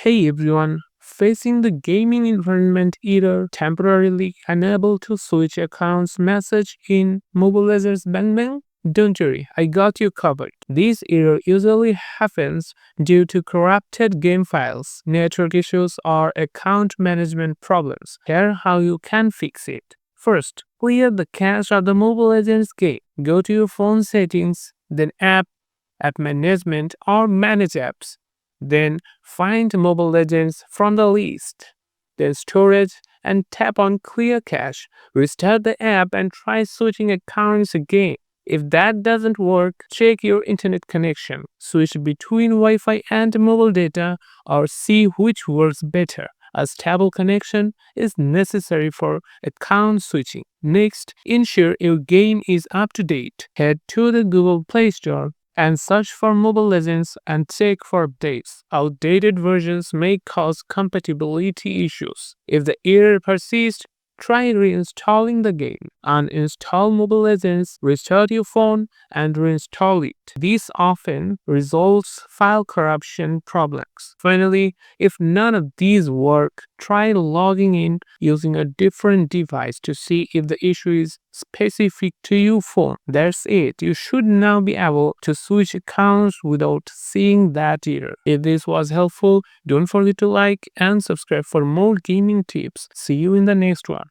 Hey everyone, facing the gaming environment error temporarily unable to switch accounts message in Mobile Legends Bang Bang? Don't worry, I got you covered. This error usually happens due to corrupted game files, network issues, or account management problems. Here how you can fix it. First, clear the cache of the Mobile Legends game. Go to your phone settings, then app management, or manage apps. Then find Mobile Legends from the list. Then storage and tap on clear cache. Restart the app and try switching accounts again. If that doesn't work, check your internet connection. Switch between Wi-Fi and mobile data or see which works better. A stable connection is necessary for account switching. Next, ensure your game is up to date. Head to the Google Play Store and search for Mobile Legends and check for updates. Outdated versions may cause compatibility issues. If the error persists, try reinstalling the game. Uninstall Mobile Legends, restart your phone, and reinstall it. This often resolves file corruption problems. Finally, if none of these work, try logging in using a different device to see if the issue is specific to your phone. That's it. You should now be able to switch accounts without seeing that error. If this was helpful, don't forget to like and subscribe for more gaming tips. See you in the next one.